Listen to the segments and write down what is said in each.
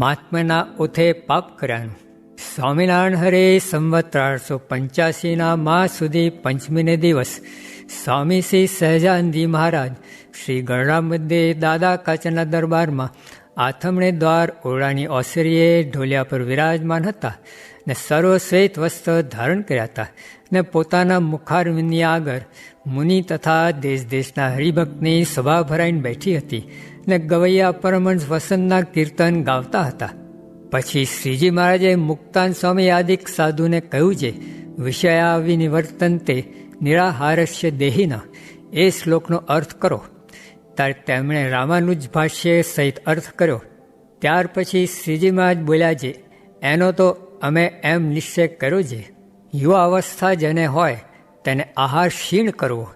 મહાત્માના ઓથે પાપ કર્યાનું. સ્વામિનારાયણ હરે સંવત 1885 માસ સુધી પંચમીને દિવસ સ્વામી શ્રી સહજાનંદજી મહારાજ શ્રી ગણરામ મધ્યે દાદા કાચરના દરબારમાં આથમણે દ્વાર ઓરડાની ઓસરીએ ઢોલિયા પર વિરાજમાન હતા ને સર્વ શ્વેત વસ્ત્ર ધારણ કર્યા હતા ને પોતાના મુખારવિંદની આગળ મુનિ તથા દેશ દેશના હરિભક્તની સભા ભરાઈને બેઠી હતી ને ગવૈયા પરમહંસ વસંતના કીર્તન ગાવતા હતા. પછી શ્રીજી મહારાજે મુક્તાન સ્વામી આદિક સાધુને કહ્યું છે, વિષયા વિનિવર્તન્તે નિરાહારસ્ય દેહિના, એ શ્લોકનો અર્થ કરો. ત્યારે તેમણે રામાનુજ ભાષ્ય સહિત અર્થ કર્યો. ત્યાર પછી શ્રીજી મહારાજ બોલ્યા છે, એનો તો અમે એમ નિશ્ચય કર્યો છે, યુવા અવસ્થા જેને હોય તેને આહાર ક્ષીણ કરવો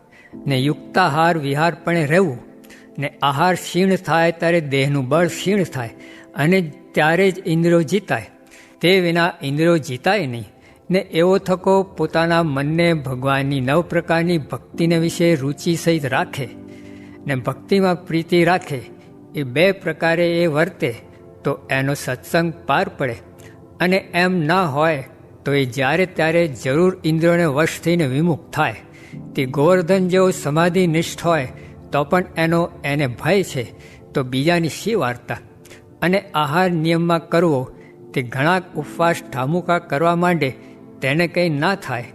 ને યુક્તાહાર વિહારપણે રહેવું ને આહાર ક્ષીણ થાય ત્યારે દેહનું બળ ક્ષીણ થાય અને ત્યારે જ ઇન્દ્રિયો જીતાય, તે વિના ઇન્દ્રિયો જીતાય નહીં. ને એવો થકો પોતાના મનને ભગવાનની 9 પ્રકારની ભક્તિને વિશે રુચિ સહિત રાખે ને ભક્તિમાં પ્રીતિ રાખે. એ 2 પ્રકારે એ વર્તે તો એનો સત્સંગ પાર પડે. અને એમ ના હોય તો એ જ્યારે ત્યારે જરૂર ઇન્દ્રિયોને વશ થઈને વિમુખ થાય. તે ગોવર્ધન જેવો સમાધિનિષ્ઠ હોય તો પણ એને ભય છે તો બીજાની શી વાર્તા. અને આહાર નિયમમાં કરવો, તે ઘણા ઉપવાસ ઠામુકા કરવા માંડે તેને કંઈ ના થાય.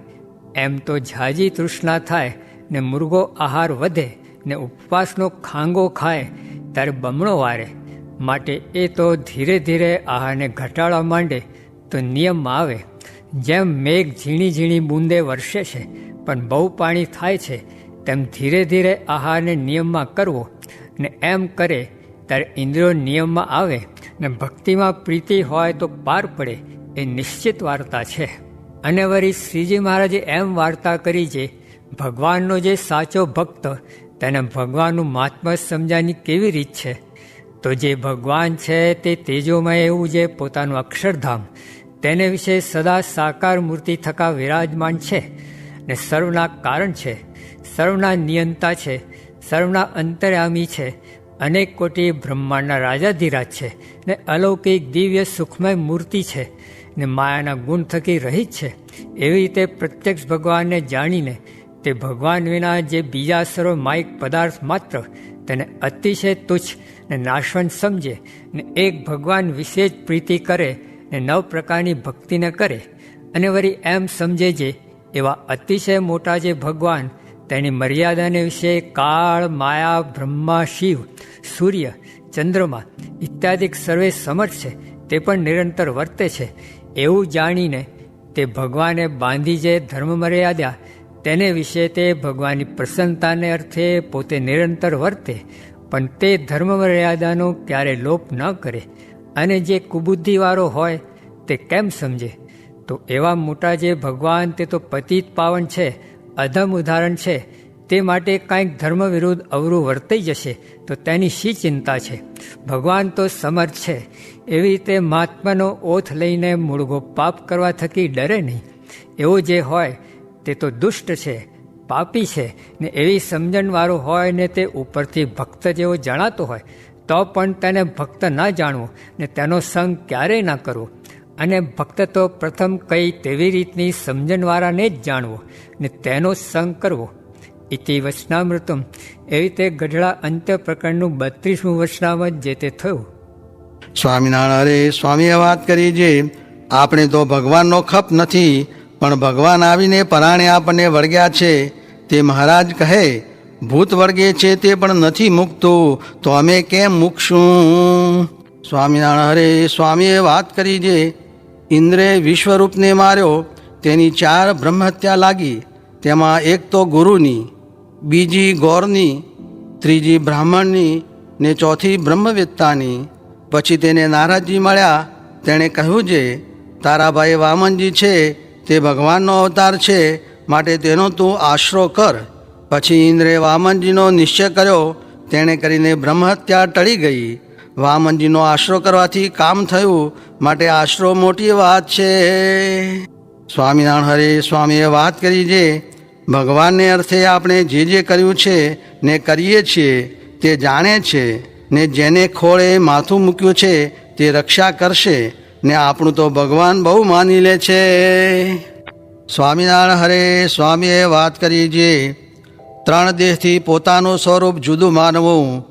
એમ તો ઝાઝી તૃષ્ણા થાય ને મુર્ગો આહાર વધે ને ઉપવાસનો ખાંગો ખાય ત્યારે બમણો વારે. માટે એ તો ધીરે ધીરે આહારને ઘટાડવા માંડે તો નિયમમાં આવે. જેમ મેઘ ઝીણી ઝીણી બૂંદે વરસે છે પણ બહુ પાણી થાય છે, તેમ ધીરે ધીરે આહારને નિયમમાં કરવો ને એમ કરે ત્યારે ઇન્દ્રિયો નિયમમાં આવે ને ભક્તિમાં પ્રીતિ હોય તો પાર પડે. એ નિશ્ચિત વાર્તા છે. અને વળી શ્રીજી મહારાજે એમ વાર્તા કરી છે, ભગવાનનો જે સાચો ભક્ત તેને ભગવાનનું મહાત્મ્ય સમજાવવાની કેવી રીત છે. તો જે ભગવાન છે તે તેજોમય એવું જે પોતાનું અક્ષરધામ તેને વિશે સદા સાકાર મૂર્તિ થકા વિરાજમાન છે ને સર્વના કારણ છે, સર્વના નિયંતા છે, સર્વના અંતર્યામી છે, અનેક કોટી બ્રહ્માંડના રાજાધિરાજ છે ને અલૌકિક દિવ્ય સુખમય મૂર્તિ છે ને માયાના ગુણ થકી રહિત છે. એવી રીતે પ્રત્યક્ષ ભગવાનને જાણીને તે ભગવાન વિના જે બીજા સર્વ માયિક પદાર્થ માત્ર તેને અતિશય તુચ્છ ને નાશવંત સમજે ને એક ભગવાન વિશે જ પ્રીતિ કરે ને 9 પ્રકારની ભક્તિને કરે. અને વળી એમ સમજે છે એવા અતિશય મોટા જે ભગવાન તેની મર્યાદાને વિશે કાળ, માયા, બ્રહ્મા, શિવ, સૂર્ય, ચંદ્રમા ઇત્યાદિક સર્વે સમર્થ છે, તે પણ નિરંતર વર્તે છે. એવું જાણીને તે ભગવાને બાંધી જે ધર્મ મર્યાદા તેને વિશે તે ભગવાનની પ્રસન્નતાને અર્થે પોતે નિરંતર વર્તે, પણ તે ધર્મ મર્યાદાનો ક્યારે લોપ ન કરે. અને જે કુબુદ્ધિવાળો હોય તે કેમ સમજે? તો એવા મોટા જે ભગવાન તે તો પતિત પાવન છે, અધમ ઉદાહરણ છે, તે માટે કાંઈક ધર્મ વિરુદ્ધ અવરું વર્તાઈ જશે તો તેની શી ચિંતા છે? ભગવાન તો સમર્થ છે. એવી રીતે મહાત્માનો ઓથ લઈને મૂળગો પાપ કરવા થકી ડરે નહીં. એવો જે હોય તે તો દુષ્ટ છે, પાપી છે ને એવી સમજણવાળો હોય ને તે ઉપરથી ભક્ત જેવો જણાતો હોય તો પણ તેને ભક્ત ના જાણવો ને તેનો સંગ ક્યારેય ના કરવો. અને ભક્ત તો પ્રથમ કઈ તેવી રીતની સમજણવાળાને જ જાણવો ને તેનો સંગ કરવો. ઇતિ વચનામૃતમ. એવી રીતે ગઢડા અંત્ય પ્રકરણનું 32મું વચનામૃત જે તે થયું. સ્વામિનારાયણ હરે સ્વામીએ વાત કરી છે, આપણે તો ભગવાનનો ખપ નથી પણ ભગવાન આવીને પરાણે આપણને વળગ્યા છે. તે મહારાજ કહે, ભૂત વળગે છે તે પણ નથી મૂકતું તો અમે કેમ મૂકશું? સ્વામિનારાયણ હરે સ્વામીએ વાત કરી છે, ઇન્દ્રે વિશ્વરૂપને માર્યો, તેની 4 બ્રહ્મહત્યા લાગી. તેમાં એક તો ગુરુની, બીજી ગૌરની, ત્રીજી બ્રાહ્મણની ને ચોથી બ્રહ્મવેત્તાની. પછી તેને નારદજી મળ્યા. તેણે કહ્યું છે, તારા ભાઈ વામનજી છે તે ભગવાનનો અવતાર છે, માટે તેનો તું આશરો કર. પછી ઇન્દ્રે વામનજીનો નિશ્ચય કર્યો. તેણે કરીને બ્રહ્મહત્યા ટળી ગઈ. વામનજીનો આશરો કરવાથી કામ થયું, માટે આશરો મોટી વાત છે. સ્વામિનારાયણ હરે સ્વામીએ વાત કરી છે, ભગવાનને અર્થે આપણે જે કર્યું છે ને કરીએ છીએ તે જાણે છે ને જેને ખોળે માથું મૂક્યું છે તે રક્ષા કરશે, ને આપણું તો ભગવાન બહુ માની લે છે. સ્વામિનારાયણ હરે સ્વામીએ વાત કરી જે 3 દેહથી પોતાનું સ્વરૂપ જુદું માનવું,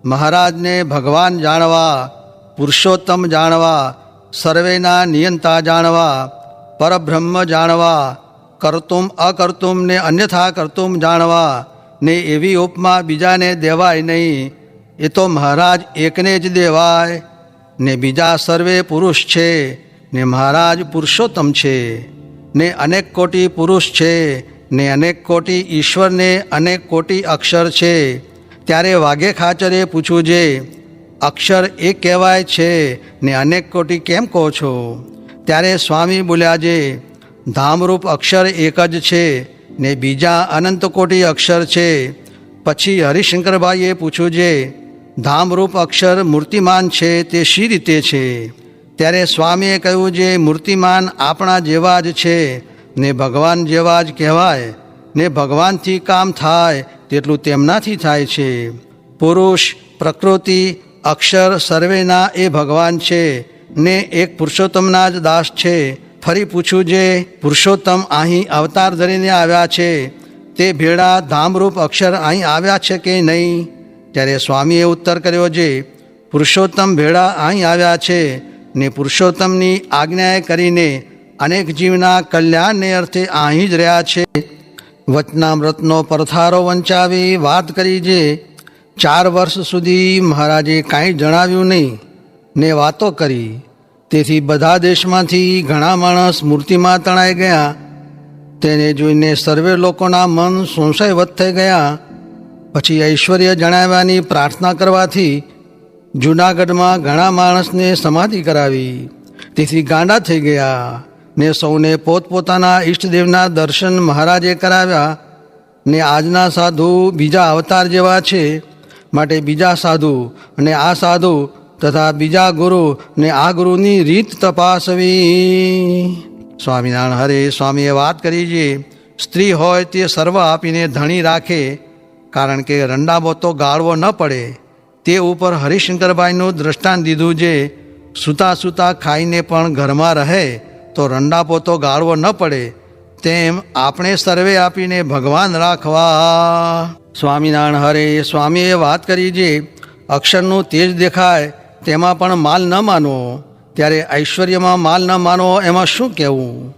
મહારાજને ભગવાન જાણવા, પુરુષોત્તમ જાણવા, સર્વેના નિયંતા જાણવા, પરબ્રહ્મ જાણવા, કર્તુમ અકર્તુમ ને અન્યથા કર્તુમ જાણવા, ને એવી ઉપમા બીજાને દેવાય નહીં, એ તો મહારાજ એકને જ દેવાય. ને બીજા સર્વે પુરુષ છે, ને મહારાજ પુરુષોત્તમ છે, ને અનેક કોટી પુરુષ છે, ને અનેક કોટી ઈશ્વર, ને અનેક કોટી અક્ષર છે. ત્યારે વાઘે ખાચરે પૂછ્યું જે અક્ષર એક કહેવાય છે ને અનેક કોટી કેમ કહો છો? ત્યારે સ્વામી બોલ્યા જે ધામરૂપ અક્ષર એક જ છે ને બીજા અનંત કોટી અક્ષર છે. પછી હરિશંકરભાઈએ પૂછ્યું જે ધામરૂપ અક્ષર મૂર્તિમાન છે તે શી રીતે છે? ત્યારે સ્વામીએ કહ્યું જે મૂર્તિમાન આપણા જેવા જ છે ને ભગવાન જેવા જ કહેવાય, ને ભગવાનથી કામ થાય તેટલું તેમનાથી થાય છે. પુરુષ, પ્રકૃતિ, અક્ષર સર્વેના એ ભગવાન છે ને એક પુરુષોત્તમના જ દાસ છે. ફરી પૂછ્યું જે પુરુષોત્તમ અહીં અવતાર ધરીને આવ્યા છે તે ભેળા ધામરૂપ અક્ષર અહીં આવ્યા છે કે નહીં? ત્યારે સ્વામીએ ઉત્તર કર્યો જે પુરુષોત્તમ ભેળા અહીં આવ્યા છે ને પુરુષોત્તમની આજ્ઞાએ કરીને અનેક જીવના કલ્યાણને અર્થે અહીં જ રહ્યા છે. વચનામૃતનો પરથારો વંચાવી વાત કરી જે 4 વર્ષ સુધી મહારાજે કાંઈ જણાવ્યું નહીં ને વાતો કરી. તેથી બધા દેશમાંથી ઘણા માણસ મૂર્તિમાં તણાઈ ગયા. તેને જોઈને સર્વે લોકોના મન સંશયવત થઈ ગયા. પછી ઐશ્વર્ય જણાવવાની પ્રાર્થના કરવાથી જૂનાગઢમાં ઘણા માણસને સમાધિ કરાવી. તેથી ગાંડા થઈ ગયા ને સૌને પોતપોતાના ઈષ્ટદેવના દર્શન મહારાજે કરાવ્યા. ને આજના સાધુ બીજા અવતાર જેવા છે, માટે બીજા સાધુ અને આ સાધુ તથા બીજા ગુરુ ને આ ગુરુની રીત તપાસવી. સ્વામિનારાયણ હરે સ્વામીએ વાત કરી છે સ્ત્રી હોય તે સર્વ આપીને ધણી રાખે, કારણ કે રંડાબો તો ગાળવો ન પડે. તે ઉપર હરિશંકરભાઈનું દ્રષ્ટાંત દીધું જે સૂતા સૂતા ખાઈને પણ ઘરમાં રહે તો રંડાપો તો ગાળવો ન પડે, તેમ આપણે સર્વે આપીને ભગવાન રાખવા. સ્વામિનારાયણ હરે સ્વામીએ વાત કરી જે અક્ષરનું તેજ દેખાય તેમાં પણ માલ ન માનવો. ત્યારે ઐશ્વર્યમાં માલ ન માનવો એમાં શું કહેવું?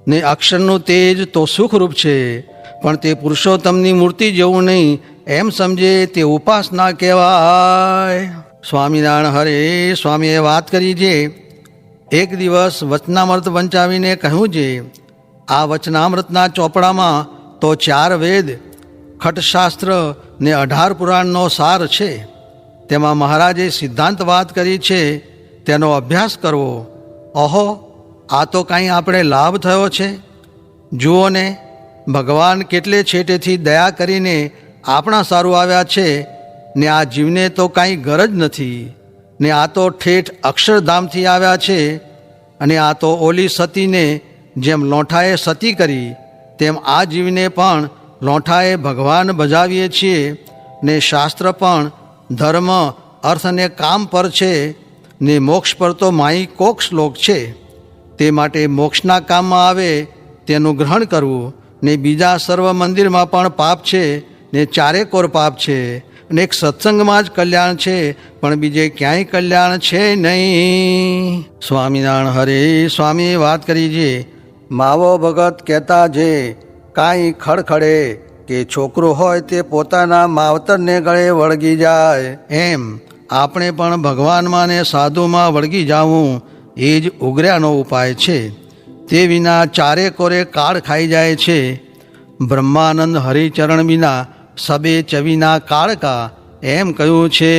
ને અક્ષરનું તેજ તો સુખરૂપ છે, પણ તે પુરુષોત્તમની મૂર્તિ જેવું નહીં એમ સમજે તે ઉપાસના કહેવાય. સ્વામિનારાયણ હરે સ્વામીએ વાત કરી જે એક દિવસ વચનામૃત વંચાવીને કહ્યું જે આ વચનામૃતના ચોપડામાં તો 4 વેદ, ખટશાસ્ત્ર ને 18 પુરાણનો સાર છે. તેમાં મહારાજે સિદ્ધાંત વાત કરી છે તેનો અભ્યાસ કરવો. ઓહો, આ તો કાંઈ આપણે લાભ થયો છે. જુઓ ને, ભગવાન કેટલે છેટેથી દયા કરીને આપણા સારું આવ્યા છે ને આ જીવને તો કાંઈ ગરજ નથી. ને આ તો ઠેઠ અક્ષરધામથી આવ્યા છે. અને આ તો ઓલી સતીને જેમ લોંઠાએ સતી કરી તેમ આ જીવને પણ લોંઠાએ ભગવાન બજાવીએ છીએ. ને શાસ્ત્ર પણ ધર્મ, અર્થ અને કામ પર છે ને મોક્ષ પર તો માઈ કોક શ્લોક છે. તે માટે મોક્ષના કામમાં આવે તેનું ગ્રહણ કરવું. ને બીજા સર્વ મંદિરમાં પણ પાપ છે ને 4 કોર પાપ છે. અને એક સત્સંગમાં જ કલ્યાણ છે, પણ બીજે ક્યાંય કલ્યાણ છે નહીં. સ્વામિનારાયણ હરે સ્વામીએ વાત કરી છે માવો ભગત કહેતા જે કાંઈ ખડખડે કે છોકરું હોય તે પોતાના માવતરને ગળે વળગી જાય, એમ આપણે પણ ભગવાનમાં ને સાધુમાં વળગી જાવું એ જ ઉગર્યાનો ઉપાય છે. તે વિના 4 કોરે કાળ ખાઈ જાય છે. બ્રહ્માનંદ હરિચરણ વિના સબે ચવીના કાળકા એમ કહ્યું છે.